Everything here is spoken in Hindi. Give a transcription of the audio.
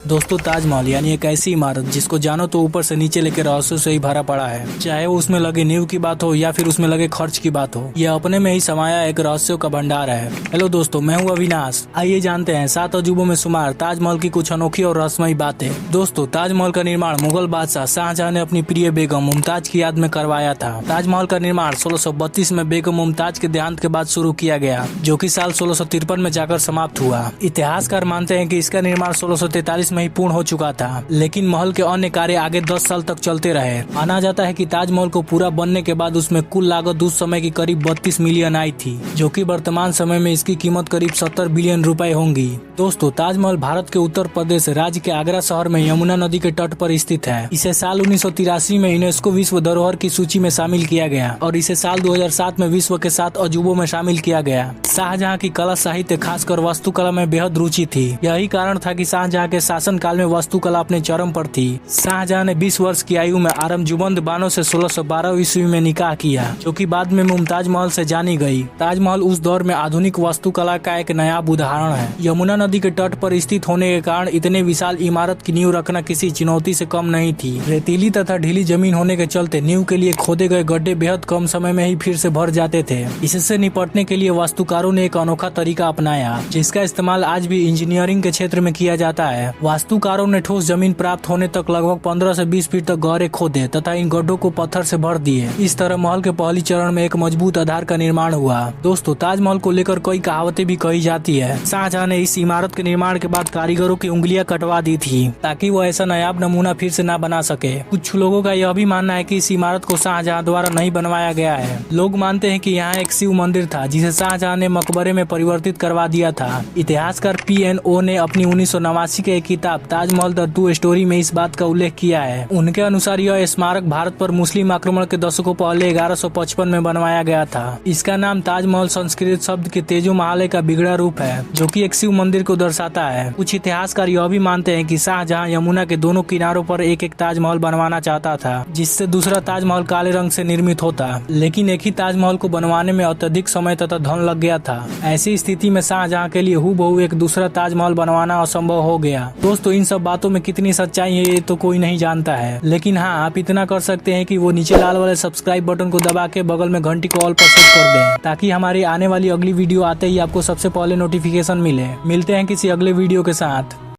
दोस्तों, ताजमहल यानी एक ऐसी इमारत जिसको जानो तो ऊपर से नीचे लेकर रहस्यों से ही भरा पड़ा है। चाहे वो उसमें लगे नींव की बात हो या फिर उसमें लगे खर्च की बात हो, यह अपने में ही समाया एक रहस्यों का भंडार है। हेलो दोस्तों, मैं हूँ अविनाश। आइए जानते हैं 7 अजूबों में शुमार ताजमहल की कुछ अनोखी और रहस्यमयी बातें। दोस्तों, ताजमहल का निर्माण मुगल बादशाह शाहजहां ने अपनी प्रिय बेगम मुमताज की याद में करवाया था। ताजमहल का निर्माण 1632 में बेगम मुमताज के देहांत के बाद शुरू किया गया, जो कि साल 1653 में जाकर समाप्त हुआ। इतिहासकार मानते हैं कि इसका निर्माण 1643 में ही पूर्ण हो चुका था, लेकिन महल के अन्य कार्य आगे 10 साल तक चलते रहे। माना जाता है कि ताजमहल को पूरा बनने के बाद उसमें कुल लागत उस समय की करीब 32 मिलियन आई थी, जो कि वर्तमान समय में इसकी कीमत करीब 70 बिलियन रुपए होंगी। दोस्तों, ताजमहल भारत के उत्तर प्रदेश राज्य के आगरा शहर में यमुना नदी के तट पर स्थित है। इसे साल 1983 में यूनेस्को विश्व धरोहर की सूची में शामिल किया गया और इसे साल 2007 में विश्व के 7 अजूबों में शामिल किया गया। शाहजहां की कला साहित्य, खासकर वास्तुकला में बेहद रुचि थी। यही कारण था कि शाहजहां के शासन काल में वास्तुकला अपने चरम पर थी। शाहजहां ने 20 वर्ष की आयु में आरमजुमंद बानो से 1612 ईस्वी में निकाह किया, जो कि बाद में मुमताज महल से जानी गई। ताजमहल उस दौर में आधुनिक वास्तुकला का एक नायाब उदाहरण है। यमुना नदी के तट पर स्थित होने के कारण इतने विशाल इमारत की नींव रखना किसी चुनौती से कम नहीं थी। रेतीली तथा ढीली जमीन होने के चलते नींव के लिए खोदे गए गड्ढे बेहद कम समय में ही फिर से भर जाते थे। इससे निपटने के लिए वास्तुकारों ने एक अनोखा तरीका अपनाया, जिसका इस्तेमाल आज भी इंजीनियरिंग के क्षेत्र में किया जाता है। वास्तुकारों ने ठोस जमीन प्राप्त होने तक लगभग 15 से 20 फीट तक गहरे खोदे तथा इन गड्ढों को पत्थर से भर दिए। इस तरह महल के पहली चरण में एक मजबूत आधार का निर्माण हुआ। दोस्तों, ताजमहल को लेकर कई कहावतें भी कही जाती है। शाहजहां ने इस इमारत के निर्माण के बाद कारीगरों की उंगलियां कटवा दी थी, ताकि वो ऐसा नायाब नमूना फिर से न बना सके। कुछ लोगों का यह भी मानना है कि इस इमारत को शाहजहां द्वारा नहीं बनवाया गया है। लोग मानते हैं कि यहाँ एक शिव मंदिर था, जिसे शाहजहां ने मकबरे में परिवर्तित करवा दिया था। इतिहासकार PNO ने अपनी 1989 की एक किताब ताजमहल द ट्रू स्टोरी में इस बात का उल्लेख किया है। उनके अनुसार यह स्मारक भारत पर मुस्लिम आक्रमण के दशकों पहले 1155 में बनवाया गया था। इसका नाम ताजमहल संस्कृत शब्द के तेजो महालय का बिगड़ा रूप है, जो कि एक शिव मंदिर को दर्शाता है। कुछ इतिहासकार यह भी मानते हैं कि शाहजहां यमुना के दोनों किनारों पर एक एक ताजमहल बनवाना चाहता था, जिससे दूसरा ताजमहल काले रंग से निर्मित होता, लेकिन एक ही ताजमहल को बनवाने में अत्यधिक समय तथा धन लग गया था। ऐसी स्थिति में शाहजहां के लिए हूबहू एक दूसरा ताजमहल बनवाना असंभव हो गया। दोस्तों, इन सब बातों में कितनी सच्चाई है ये तो कोई नहीं जानता है, लेकिन हाँ, आप इतना कर सकते हैं कि वो नीचे लाल वाले सब्सक्राइब बटन को दबा के बगल में घंटी को ऑल पर सेट कर दें, ताकि हमारी आने वाली अगली वीडियो आते ही आपको सबसे पहले नोटिफिकेशन मिले। मिलते हैं किसी अगले वीडियो के साथ।